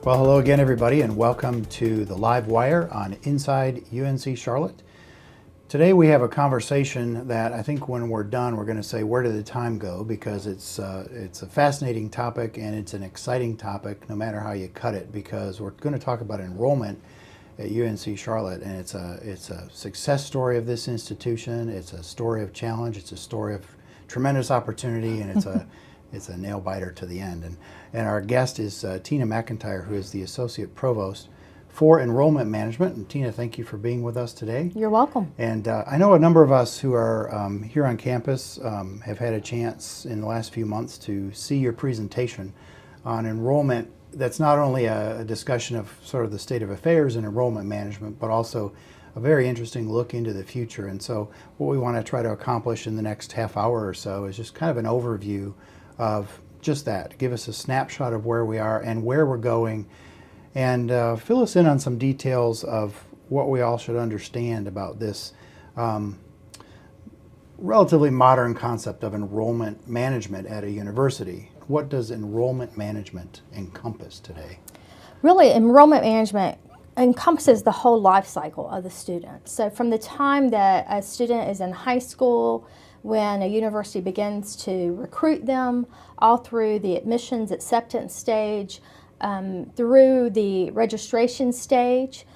Well, hello again, everybody, and welcome to the Live Wire on Inside UNC Charlotte. Today we have a conversation that I think when we're done, we're going to say, where did the time go? Because it's a fascinating topic and it's an exciting topic, no matter how you cut it, because we're going to talk about enrollment at UNC Charlotte, and it's a success story of this institution. It's a story of challenge. It's a story of tremendous opportunity, and it's a nail biter to the end. And our guest is Tina McEntire, who is the Associate Provost for Enrollment Management. And Tina, thank you for being with us today. You're welcome. And I know a number of us who are here on campus have had a chance in the last few months to see your presentation on enrollment. That's not only a discussion of sort of the state of affairs in enrollment management, but also a very interesting look into the future. And so what we want to try to accomplish in the next half hour or so is just kind of an overview of just that, give us a snapshot of where we are and where we're going, and fill us in on some details of what we all should understand about this relatively modern concept of enrollment management at a university. What does enrollment management encompass today? Really, enrollment management encompasses the whole life cycle of the student. So from the time that a student is in high school, when a university begins to recruit them, all through the admissions acceptance stage, through the registration stage,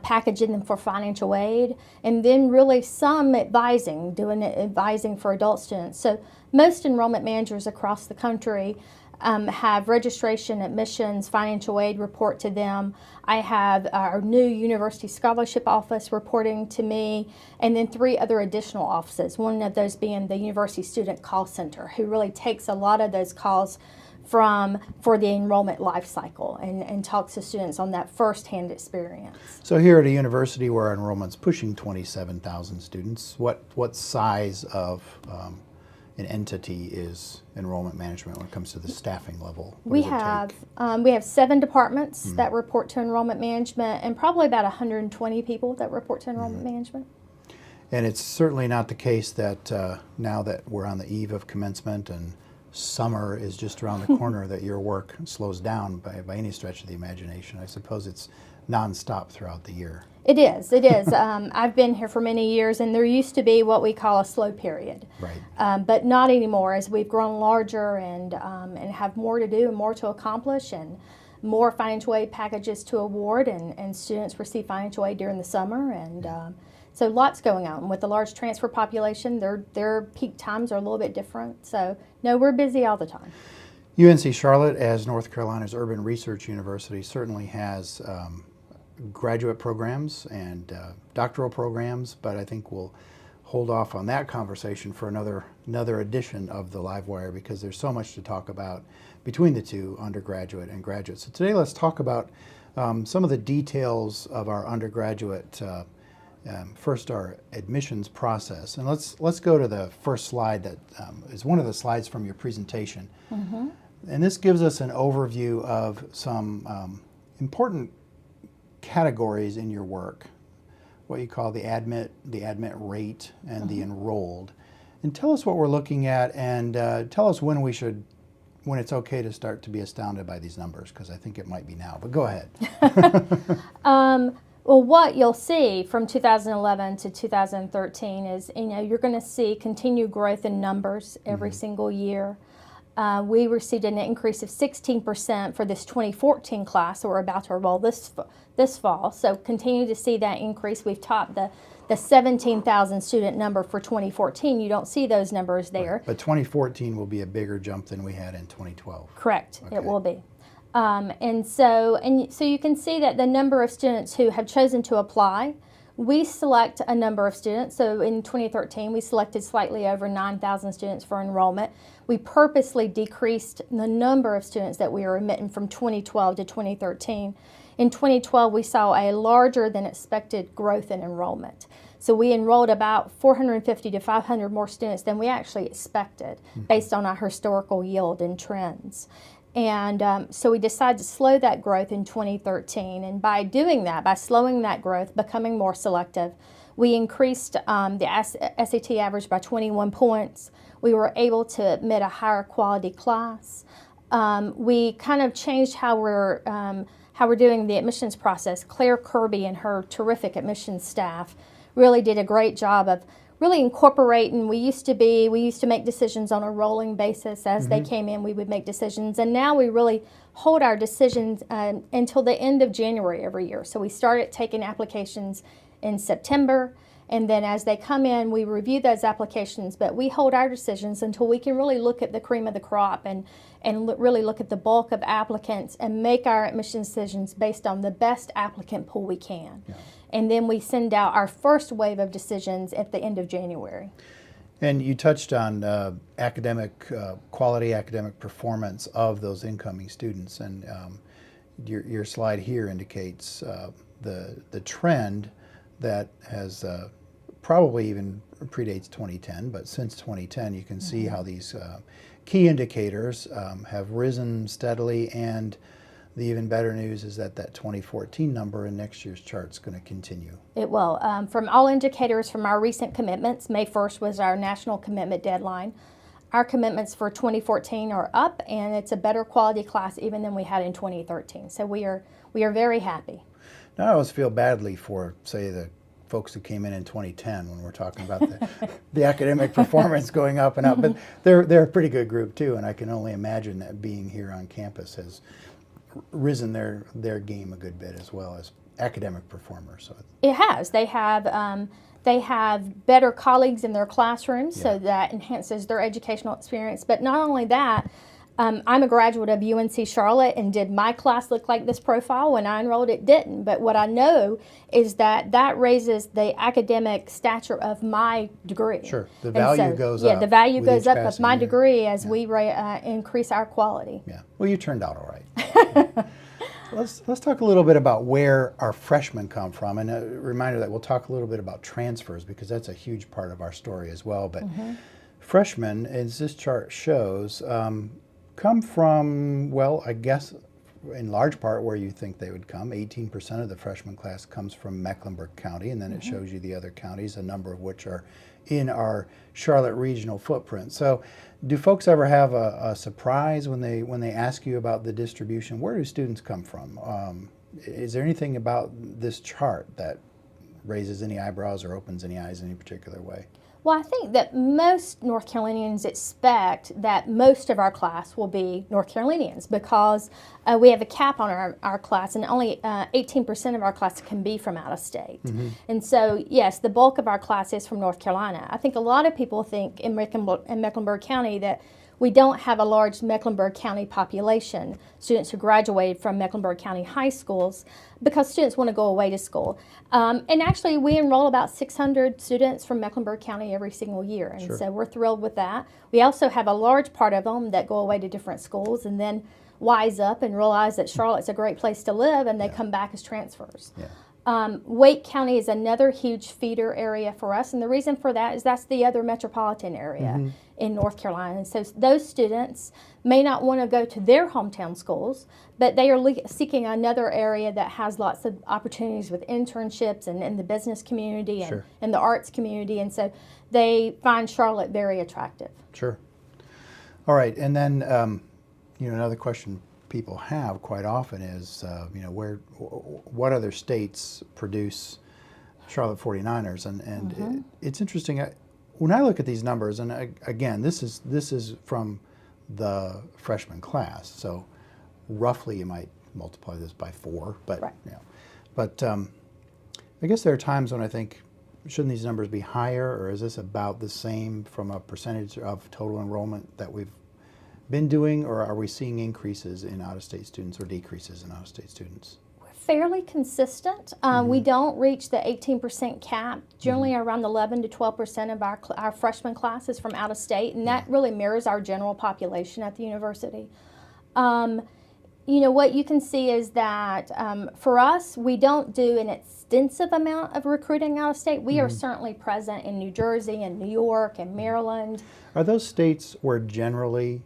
packaging them for financial aid, and then really some advising, advising for adult students. So most enrollment managers across the country have registration, admissions, financial aid report to them. I have our new University Scholarship Office reporting to me, and then 3 other additional offices, one of those being the University Student Call Center, who really takes a lot of those calls for the enrollment life cycle and talks to students on that first-hand experience. So here at a university where enrollment's pushing 27,000 students, what size of an entity is enrollment management when it comes to the staffing level? We have 7 departments that report to enrollment management, and probably about 120 people that report to enrollment management. And it's certainly not the case that now that we're on the eve of commencement and summer is just around the corner that your work slows down by any stretch of the imagination. I suppose it's nonstop throughout the year. It is. I've been here for many years, and there used to be what we call a slow period. Right. But not anymore, as we've grown larger and have more to do and more to accomplish, and more financial aid packages to award, and students receive financial aid during the summer, and so lots going on. With the large transfer population, their peak times are a little bit different. So no, we're busy all the time. UNC Charlotte, as North Carolina's urban research university, certainly has graduate programs and doctoral programs, but I think we'll hold off on that conversation for another edition of the Live Wire, because there's so much to talk about between the two, undergraduate and graduate. So today let's talk about some of the details of our undergraduate first, our admissions process. And let's go to the first slide that is one of the slides from your presentation. Mm-hmm. And this gives us an overview of some important categories in your work, what you call the admit rate and the enrolled. And tell us what we're looking at, and tell us when it's okay to start to be astounded by these numbers, because I think it might be now, but go ahead. Well, what you'll see from 2011 to 2013 is, you're going to see continued growth in numbers every single year. We received an increase of 16% for this 2014 class that we're about to enroll this fall. So continue to see that increase. We've topped the 17,000 student number for 2014. You don't see those numbers there. Right. But 2014 will be a bigger jump than we had in 2012. Correct. Okay. It will be. And so you can see that the number of students who have chosen to apply, we select a number of students. So in 2013, we selected slightly over 9,000 students for enrollment. We purposely decreased the number of students that we were admitting from 2012 to 2013. In 2012, we saw a larger than expected growth in enrollment. So we enrolled about 450 to 500 more students than we actually expected, based on our historical yield and trends. And so we decided to slow that growth in 2013. And by doing that, by slowing that growth, becoming more selective, we increased the SAT average by 21 points. We were able to admit a higher quality class. We kind of changed how how we're doing the admissions process. Claire Kirby and her terrific admissions staff really did a great job of really incorporating. We used to make decisions on a rolling basis. As they came in, we would make decisions, and now we really hold our decisions until the end of January every year. So we started taking applications in September, and then as they come in, we review those applications, but we hold our decisions until we can really look at the cream of the crop and really look at the bulk of applicants and make our admission decisions based on the best applicant pool we can. Yeah. And then we send out our first wave of decisions at the end of January. And you touched on quality academic performance of those incoming students, and your slide here indicates the trend that has probably even predates 2010, but since 2010 you can see how these key indicators have risen steadily, and the even better news is that 2014 number in next year's chart is going to continue. It will. From all indicators from our recent commitments, May 1st was our national commitment deadline. Our commitments for 2014 are up, and it's a better quality class even than we had in 2013. So we are very happy. Now, I always feel badly for, say, the folks who came in 2010 when we're talking about the academic performance going up and up, but they're a pretty good group too, and I can only imagine that being here on campus has risen their game a good bit as well as academic performers. So it has. They have better colleagues in their classrooms, so that enhances their educational experience. But not only that, I'm a graduate of UNC Charlotte, and did my class look like this profile when I enrolled? It didn't. But what I know is that raises the academic stature of my degree. Sure, the value goes up. Yeah, the value goes up of my year. Degree as we increase our quality. Yeah, well, you turned out all right. Let's talk a little bit about where our freshmen come from, and a reminder that we'll talk a little bit about transfers because that's a huge part of our story as well. But freshmen, as this chart shows, come from, well, I guess in large part where you think they would come. 18% of the freshman class comes from Mecklenburg County, and then it shows you the other counties, a number of which are in our Charlotte regional footprint. So do folks ever have a surprise when they ask you about the distribution? Where do students come from? Is there anything about this chart that raises any eyebrows or opens any eyes in any particular way? Well, I think that most North Carolinians expect that most of our class will be North Carolinians because we have a cap on our class, and only 18% of our class can be from out of state. And so, yes, the bulk of our class is from North Carolina. I think a lot of people think in Mecklenburg County that we don't have a large Mecklenburg County population, students who graduated from Mecklenburg County high schools, because students want to go away to school. And actually, we enroll about 600 students from Mecklenburg County every single year, and so we're thrilled with that. We also have a large part of them that go away to different schools and then wise up and realize that Charlotte's a great place to live, and they come back as transfers. Wake County is another huge feeder area for us, and the reason for that is that's the other metropolitan area in North Carolina. And so those students may not want to go to their hometown schools, but they are seeking another area that has lots of opportunities with internships and in the business community and the arts community, and so they find Charlotte very attractive. Sure. All right, and then another question people have quite often is, what other states produce Charlotte 49ers? And it's interesting. When I look at these numbers, and again, this is from the freshman class, so roughly you might multiply this by 4, but but I guess there are times when I think, shouldn't these numbers be higher, or is this about the same from a percentage of total enrollment that we've been doing, or are we seeing increases in out-of-state students or decreases in out-of-state students? We're fairly consistent. We don't reach the 18% cap. Generally around 11 to 12% of our freshman class is from out of state, and that really mirrors our general population at the university. What you can see is that for us, we don't do an extensive amount of recruiting out of state. We are certainly present in New Jersey and New York and Maryland. Are those states where generally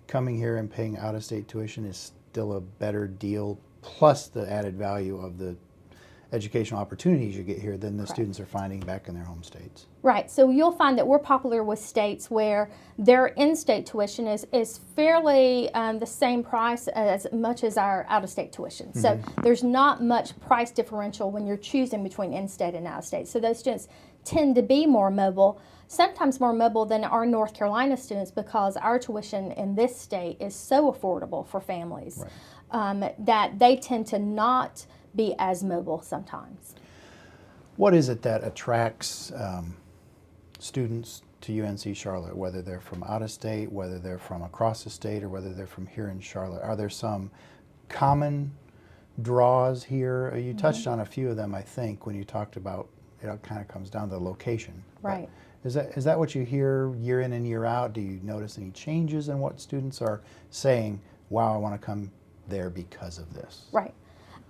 coming here and paying out-of-state tuition is still a better deal, plus the added value of the educational opportunities you get here than the Correct. students are finding back in their home states. Right. So you'll find that we're popular with states where their in-state tuition is fairly the same price as much as our out-of-state tuition. So there's not much price differential when you're choosing between in-state and out-of-state. So those students tend to be more mobile, sometimes more mobile than our North Carolina students, because our tuition in this state is so affordable for families that they tend to not be as mobile sometimes. What is it that attracts students to UNC Charlotte, whether they're from out of state, whether they're from across the state, or whether they're from here in Charlotte? Are there some common draws here? You touched on a few of them, I think, when you talked about it kind of comes down to the location. Right. But is that what you hear year in and year out? Do you notice any changes in what students are saying, wow, I want to come there because of this? Right.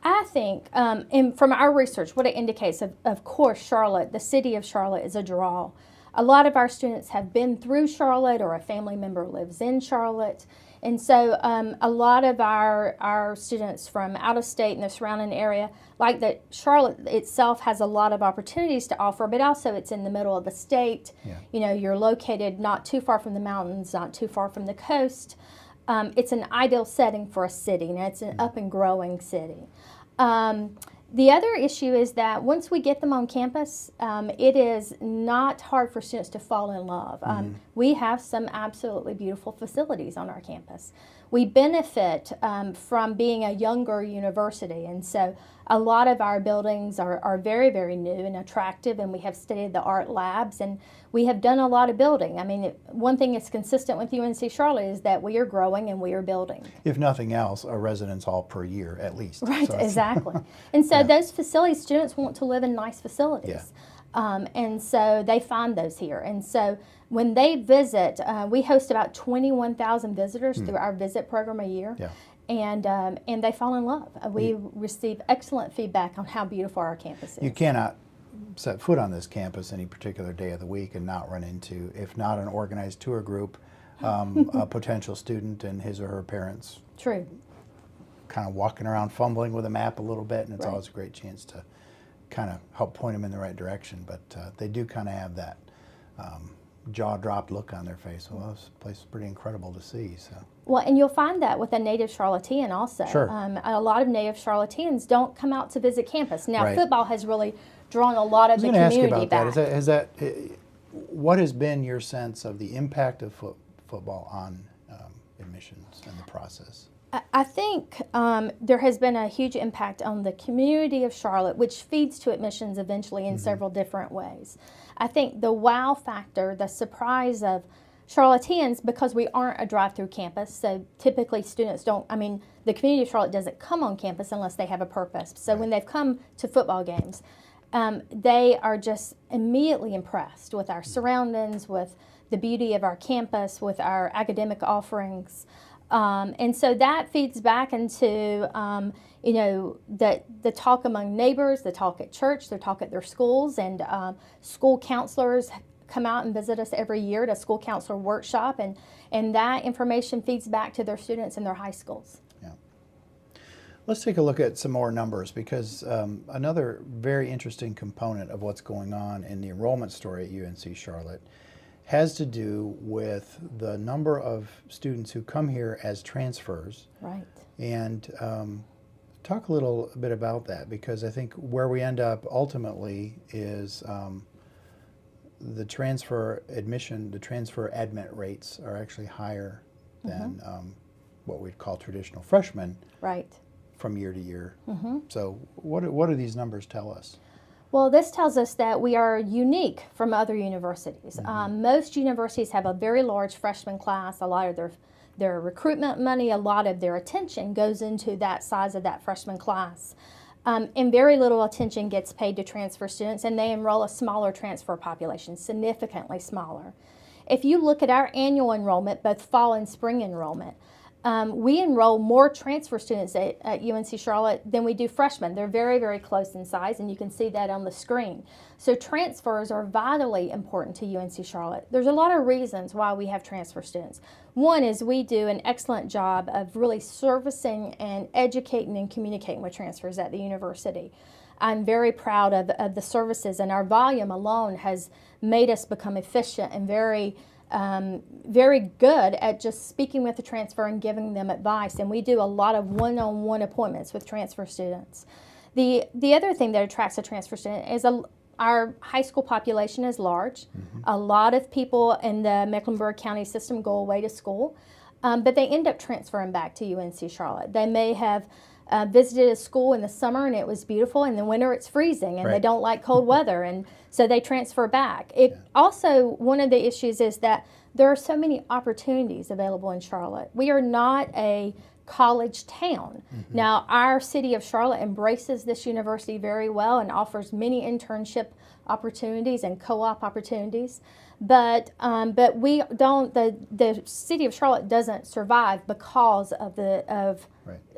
I think, and from our research, what it indicates, of course, Charlotte, the city of Charlotte is a draw. A lot of our students have been through Charlotte, or a family member lives in Charlotte. And so a lot of our students from out of state and the surrounding area, like that Charlotte itself has a lot of opportunities to offer, but also it's in the middle of the state. Yeah. You know, you're located not too far from the mountains, not too far from the coast. It's an ideal setting for a city, and it's an up and growing city. The other issue is that once we get them on campus, it is not hard for students to fall in love. We have some absolutely beautiful facilities on our campus. We benefit from being a younger university, and so a lot of our buildings are very, very new and attractive, and we have state-of-the-art labs, and we have done a lot of building. I mean, one thing that's consistent with UNC Charlotte is that we are growing and we are building. If nothing else, a residence hall per year at least. Right, So it's- exactly. And so those facilities, students want to live in nice facilities. And so they find those here. And so when they visit, we host about 21,000 visitors through our visit program a year. Yeah. And they fall in love. We receive excellent feedback on how beautiful our campus is. You cannot set foot on this campus any particular day of the week and not run into, if not an organized tour group, a potential student and his or her parents True. kind of walking around fumbling with a map a little bit, and it's Right. always a great chance to kind of help point them in the right direction. But they do kind of have that jaw-dropped look on their face. Well, this place is pretty incredible to see. So. Well, and you'll find that with a native Charlottean also. Sure. A lot of native Charlotteans don't come out to visit campus. Now, Right. football has really drawn a lot of the I was going to ask you community about back. that. What has been your sense of the impact of football on admissions and the process? I think there has been a huge impact on the community of Charlotte, which feeds to admissions eventually in several different ways. I think the wow factor, the surprise of Charlotteans, because we aren't a drive-through campus, so typically students don't, the community of Charlotte doesn't come on campus unless they have a purpose. So when they've come to football games, they are just immediately impressed with our surroundings, with the beauty of our campus, with our academic offerings. And so that feeds back into, the talk among neighbors, the talk at church, the talk at their schools, and school counselors come out and visit us every year at a school counselor workshop, and that information feeds back to their students in their high schools. Yeah. Let's take a look at some more numbers, because another very interesting component of what's going on in the enrollment story at UNC Charlotte has to do with the number of students who come here as transfers. Right. And talk a little bit about that, because I think where we end up ultimately is the transfer admit rates are actually higher than what we'd call traditional freshmen Right. from year to year. So what do these numbers tell us? Well, this tells us that we are unique from other universities. Most universities have a very large freshman class. A lot of their recruitment money, a lot of their attention goes into that size of that freshman class. And very little attention gets paid to transfer students, and they enroll a smaller transfer population, significantly smaller. If you look at our annual enrollment, both fall and spring enrollment, we enroll more transfer students at UNC Charlotte than we do freshmen. They're very, very close in size, and you can see that on the screen. So transfers are vitally important to UNC Charlotte. There's a lot of reasons why we have transfer students. One is we do an excellent job of really servicing and educating and communicating with transfers at the university. I'm very proud of the services, and our volume alone has made us become efficient and very good at just speaking with the transfer and giving them advice. And we do a lot of one-on-one appointments with transfer students. The other thing that attracts a transfer student is our high school population is large. A lot of people in the Mecklenburg County system go away to school, but they end up transferring back to UNC Charlotte. They may have visited a school in the summer and it was beautiful, in the winter it's freezing and they don't like cold weather, and so they transfer back. Also, one of the issues is that there are so many opportunities available in Charlotte. We are not a college town. Now, our city of Charlotte embraces this university very well and offers many internship opportunities and co-op opportunities, but we don't. The city of Charlotte doesn't survive because of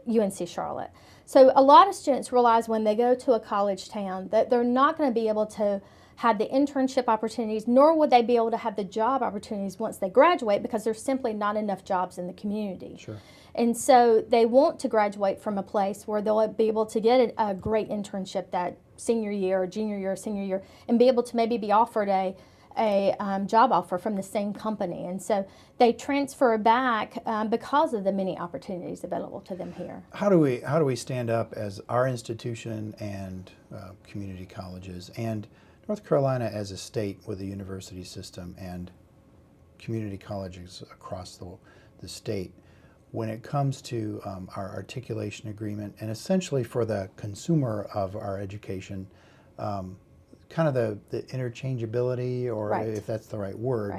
UNC Charlotte. So a lot of students realize when they go to a college town that they're not going to be able to have the internship opportunities, nor would they be able to have the job opportunities once they graduate, because there's simply not enough jobs in the community. Sure. And so they want to graduate from a place where they'll be able to get a great internship that senior year or junior year or senior year, and be able to maybe be offered a job offer from the same company. And so they transfer back because of the many opportunities available to them here. How do we stand up as our institution and community colleges and North Carolina as a state with a university system and community colleges across the state when it comes to our articulation agreement, and essentially for the consumer of our education, kind of the interchangeability, or if that's the right word.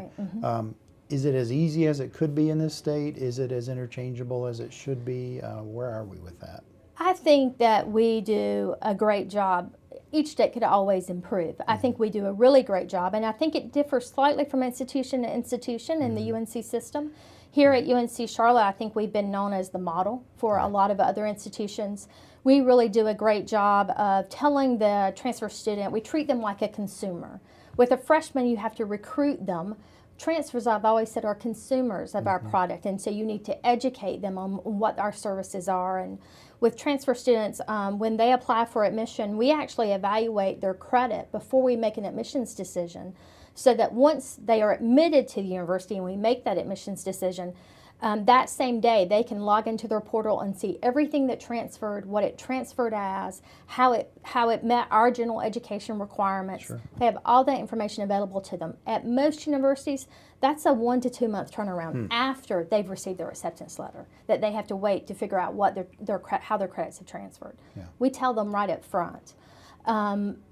Is it as easy as it could be in this state? Is it as interchangeable as it should be? Where are we with that? I think that we do a great job. Each state could always improve. I think we do a really great job, and I think it differs slightly from institution to institution in the UNC system. Here at UNC Charlotte, I think we've been known as the model for a lot of other institutions. We really do a great job of telling the transfer student, we treat them like a consumer. With a freshman, you have to recruit them. Transfers, I've always said, are consumers of our product, and so you need to educate them on what our services are. And with transfer students, when they apply for admission, we actually evaluate their credit before we make an admissions decision, so that once they are admitted to the university and we make that admissions decision, that same day they can log into their portal and see everything that transferred, what it transferred as, how it met our general education requirements. Sure. They have all that information available to them. At most universities, that's a 1 to 2 month turnaround after they've received their acceptance letter, that they have to wait to figure out what how their credits have transferred. We tell them right up front.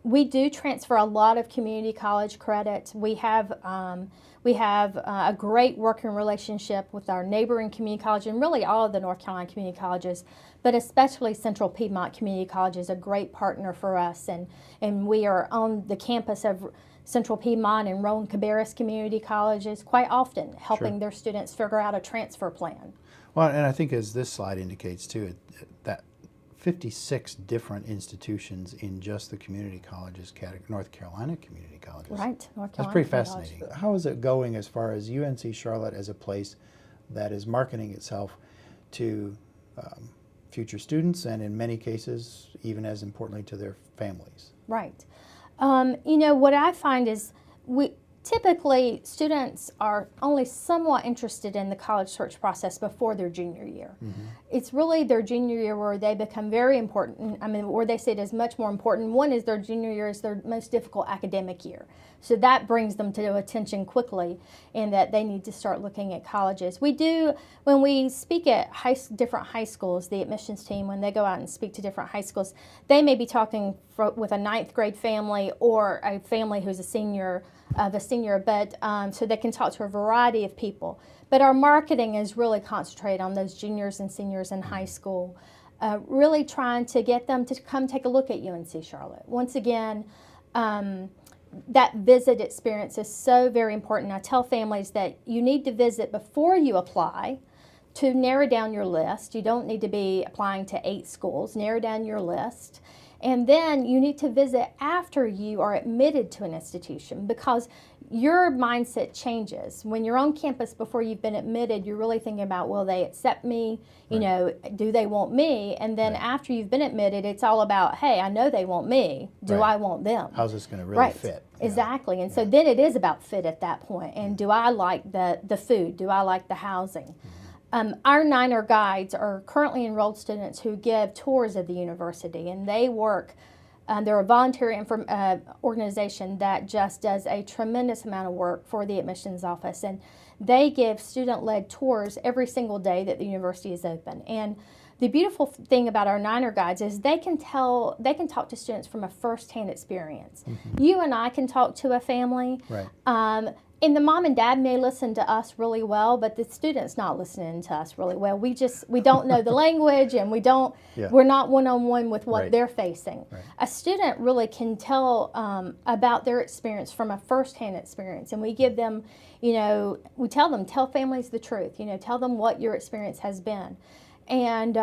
We do transfer a lot of community college credits. We have a great working relationship with our neighboring community college, and really all of the North Carolina community colleges, but especially Central Piedmont Community College is a great partner for us, and we are on the campus of Central Piedmont and Rowan Cabarrus community colleges quite often, helping their students figure out a transfer plan. Well, and I think as this slide indicates too, that 56 different institutions in just the community colleges category, North Carolina community colleges. Right, North Carolina. That's pretty fascinating. How is it going as far as UNC Charlotte as a place that is marketing itself to future students, and in many cases, even as importantly, to their families? Right. What I find is typically students are only somewhat interested in the college search process before their junior year. It's really their junior year where they become very important. Where they say it is much more important. One is their junior year is their most difficult academic year. So that brings them to attention quickly, and that they need to start looking at colleges. We do, when we speak at different high schools, the admissions team, when they go out and speak to different high schools, they may be talking with a 9th grade family or a family who's a senior, but so they can talk to a variety of people. But our marketing is really concentrated on those juniors and seniors in high school, really trying to get them to come take a look at UNC Charlotte. Once again, that visit experience is so very important. I tell families that you need to visit before you apply to narrow down your list. You don't need to be applying to 8 schools. Narrow down your list. And then you need to visit after you are admitted to an institution, because your mindset changes. When you're on campus before you've been admitted, you're really thinking about, will they accept me? You know, do they want me? And then after you've been admitted, it's all about, hey, I know they want me. Do I want them? How's this going to really fit? Exactly. And so then it is about fit at that point. And do I like the food? Do I like the housing? Our Niner guides are currently enrolled students who give tours of the university, and they work. They're a voluntary organization that just does a tremendous amount of work for the admissions office, and they give student-led tours every single day that the university is open. And the beautiful thing about our Niner guides is they can talk to students from a first-hand experience. You and I can talk to a family. And the mom and dad may listen to us really well, but the student's not listening to us really well. We don't know the language, and we're not one-on-one with what they're facing. A student really can tell about their experience from a first-hand experience, and we give them, we tell families the truth, tell them what your experience has been. And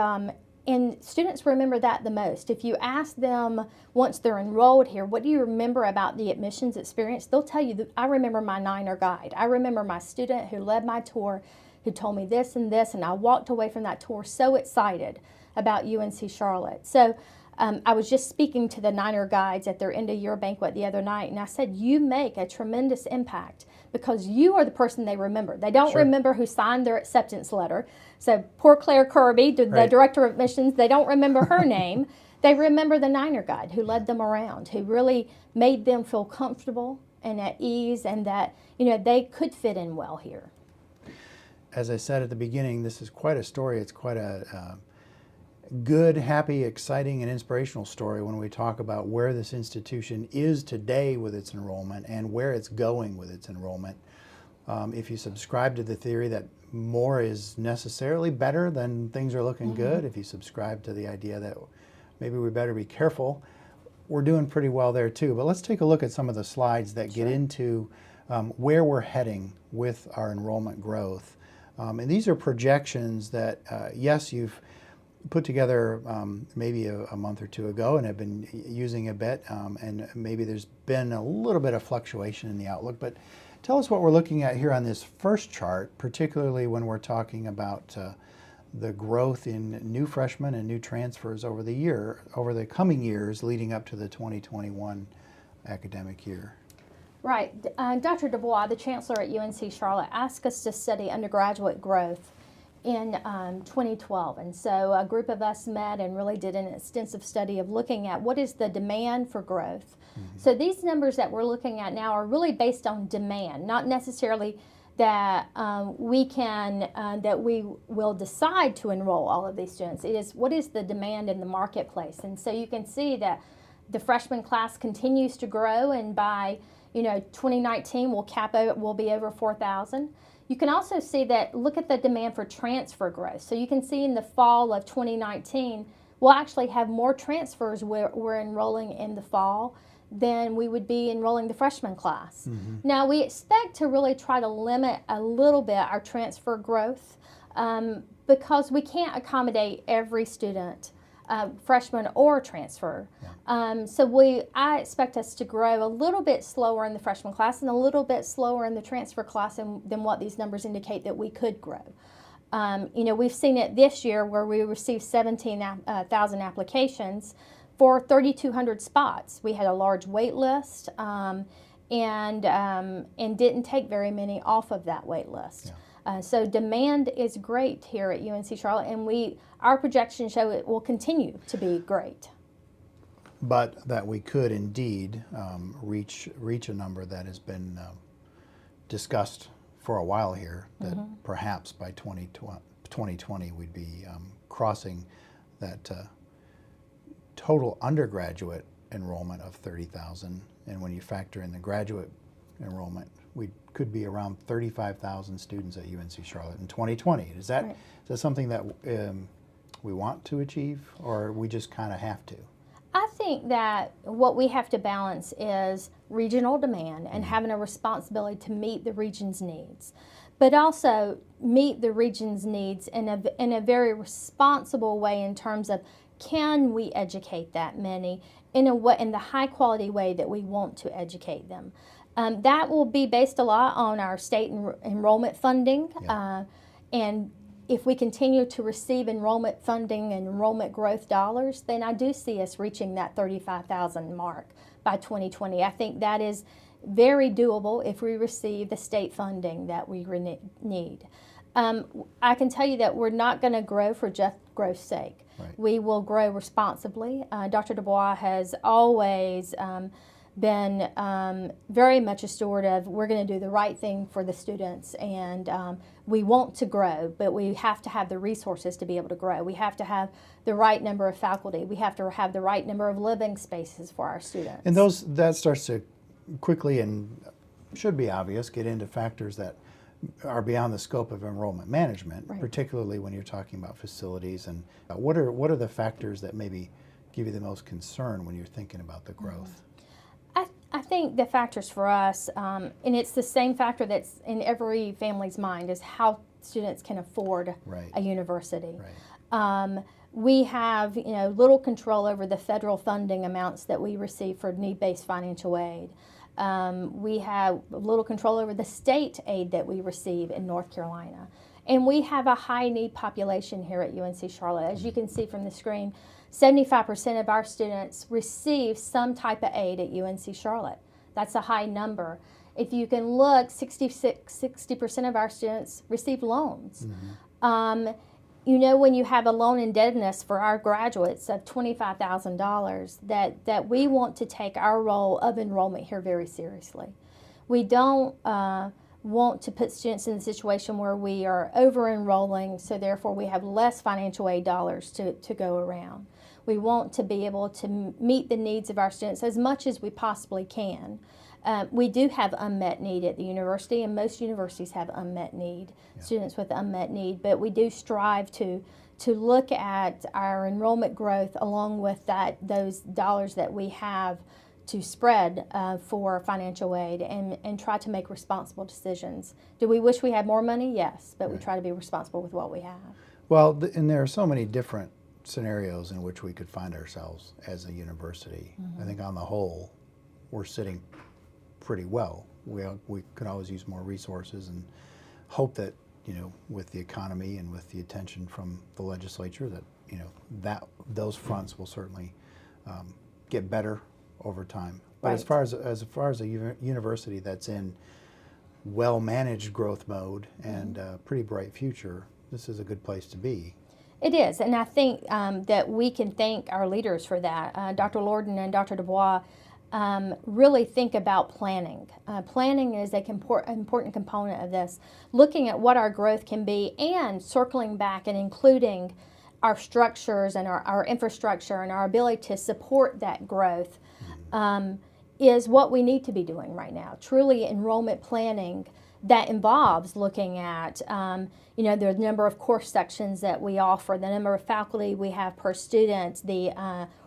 students remember that the most. If you ask them once they're enrolled here, what do you remember about the admissions experience? They'll tell you, I remember my Niner guide. I remember my student who led my tour, who told me this, and I walked away from that tour so excited about UNC Charlotte. So I was just speaking to the Niner guides at their end-of-year banquet the other night, and I said, you make a tremendous impact because you are the person they remember. They don't remember who signed their acceptance letter. So poor Claire Kirby, the director of admissions, they don't remember her name. They remember the Niner guide who led them around, who really made them feel comfortable and at ease, and that they could fit in well here. As I said at the beginning, this is quite a story. It's quite a good, happy, exciting, and inspirational story when we talk about where this institution is today with its enrollment and where it's going with its enrollment. If you subscribe to the theory that more is necessarily better, then things are looking good. If you subscribe to the idea that maybe we better be careful, we're doing pretty well there too. But let's take a look at some of the slides that get into where we're heading with our enrollment growth. And these are projections that, yes, you've put together maybe a month or two ago and have been using a bit, and maybe there's been a little bit of fluctuation in the outlook, but tell us what we're looking at here on this first chart, particularly when we're talking about the growth in new freshmen and new transfers over the coming years leading up to the 2021 academic year. Right. Dr. DuBois, the chancellor at UNC Charlotte, asked us to study undergraduate growth in 2012. And so a group of us met and really did an extensive study of looking at what is the demand for growth. So these numbers that we're looking at now are really based on demand, not necessarily that that we will decide to enroll all of these students. It is what is the demand in the marketplace. And so you can see that the freshman class continues to grow, and by 2019 we'll be over 4,000. You can also see that, look at the demand for transfer growth. So you can see in the fall of 2019, we'll actually have more transfers we're enrolling in the fall than we would be enrolling the freshman class. Now, we expect to really try to limit a little bit our transfer growth because we can't accommodate every student, freshman or transfer. I expect us to grow a little bit slower in the freshman class and a little bit slower in the transfer class than what these numbers indicate that we could grow. We've seen it this year where we received 17,000 applications for 3,200 spots. We had a large wait list and didn't take very many off of that wait list. So demand is great here at UNC Charlotte, and our projections show it will continue to be great. But that we could indeed reach a number that has been discussed for a while here, that perhaps by 2020 we'd be crossing that total undergraduate enrollment of 30,000, and when you factor in the graduate enrollment, we could be around 35,000 students at UNC Charlotte in 2020. Is that something that we want to achieve, or we just kind of have to? I think that what we have to balance is regional demand and having a responsibility to meet the region's needs, but also meet the region's needs in a very responsible way in terms of can we educate that many in the high quality way that we want to educate them? That will be based a lot on our state enrollment funding. Yeah. And if we continue to receive enrollment funding and enrollment growth dollars, then I do see us reaching that 35,000 mark by 2020. I think that is very doable if we receive the state funding that we need. I can tell you that we're not going to grow for just growth's sake. Right. We will grow responsibly. Dr. Dubois has always been very much a steward of we're going to do the right thing for the students, and we want to grow, but we have to have the resources to be able to grow. We have to have the right number of faculty. We have to have the right number of living spaces for our students. And that starts to quickly, and should be obvious, get into factors that are beyond the scope of enrollment management, Right. particularly when you're talking about facilities. And what are the factors that maybe give you the most concern when you're thinking about the growth? I think the factors for us, and it's the same factor that's in every family's mind, is how students can afford Right. a university. Right. We have little control over the federal funding amounts that we receive for need-based financial aid. We have little control over the state aid that we receive in North Carolina. And we have a high need population here at UNC Charlotte. As you can see from the screen, 75% of our students receive some type of aid at UNC Charlotte. That's a high number. If you can look, 60% of our students receive loans. Mm-hmm. When you have a loan indebtedness for our graduates of $25,000, that we want to take our role of enrollment here very seriously. We don't want to put students in a situation where we are over-enrolling, so therefore we have less financial aid dollars to go around. We want to be able to meet the needs of our students as much as we possibly can. We do have unmet need at the university, and most universities have unmet need, students with unmet need, but we do strive to look at our enrollment growth along with those dollars that we have to spread for financial aid and try to make responsible decisions. Do we wish we had more money? Yes, but we try to be responsible with what we have. Well, and there are so many different scenarios in which we could find ourselves as a university. Mm-hmm. I think on the whole, we're sitting pretty well. We could always use more resources and hope that, with the economy and with the attention from the legislature, that those fronts will certainly get better over time. But Right. as far as a university that's in well-managed growth mode and a pretty bright future, this is a good place to be. It is, and I think that we can thank our leaders for that. Dr. Lorden and Dr. Dubois really think about planning. Planning is an important component of this, looking at what our growth can be and circling back and including our structures and our infrastructure and our ability to support that growth is what we need to be doing right now. Truly enrollment planning that involves looking at the number of course sections that we offer, the number of faculty we have per student,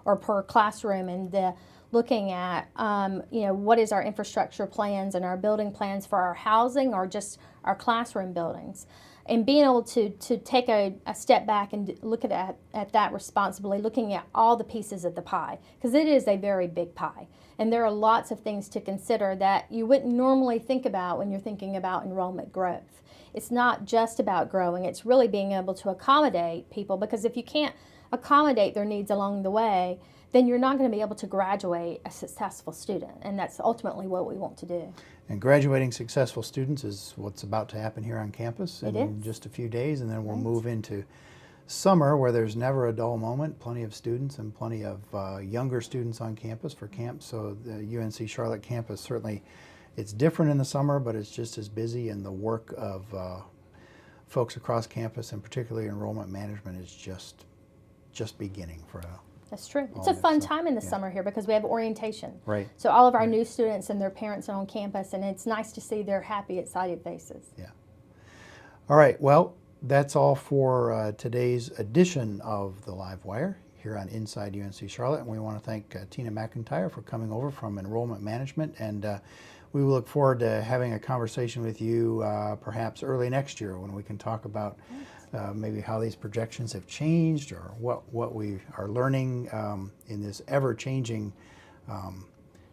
or per classroom, and looking at what is our infrastructure plans and our building plans for our housing or just our classroom buildings, and being able to take a step back and look at that responsibly, looking at all the pieces of the pie, because it is a very big pie. And there are lots of things to consider that you wouldn't normally think about when you're thinking about enrollment growth. It's not just about growing, it's really being able to accommodate people, because if you can't accommodate their needs along the way, then you're not going to be able to graduate a successful student, and that's ultimately what we want to do. And graduating successful students is what's about to happen here on campus in just a few days, and then we'll move into summer where there's never a dull moment, plenty of students and plenty of younger students on campus for camp. So the UNC Charlotte campus, certainly it's different in the summer, but it's just as busy, and the work of folks across campus, and particularly enrollment management, is just beginning for That's true. It's a fun time in the summer here because we have orientation. Right. So all of our new students and their parents are on campus, and it's nice to see their happy, excited faces. Yeah. All right. Well, that's all for today's edition of the Live Wire here on Inside UNC Charlotte. And we want to thank Tina McEntire for coming over from Enrollment Management. And we will look forward to having a conversation with you perhaps early next year when we can talk about maybe how these projections have changed or what we are learning in this ever-changing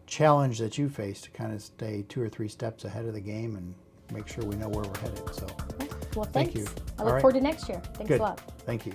challenge that you face to kind of stay 2 or 3 steps ahead of the game and make sure we know where we're headed. So Well, thank thanks. you. I All look right. forward to next year. Thanks Good. a lot. Thank you.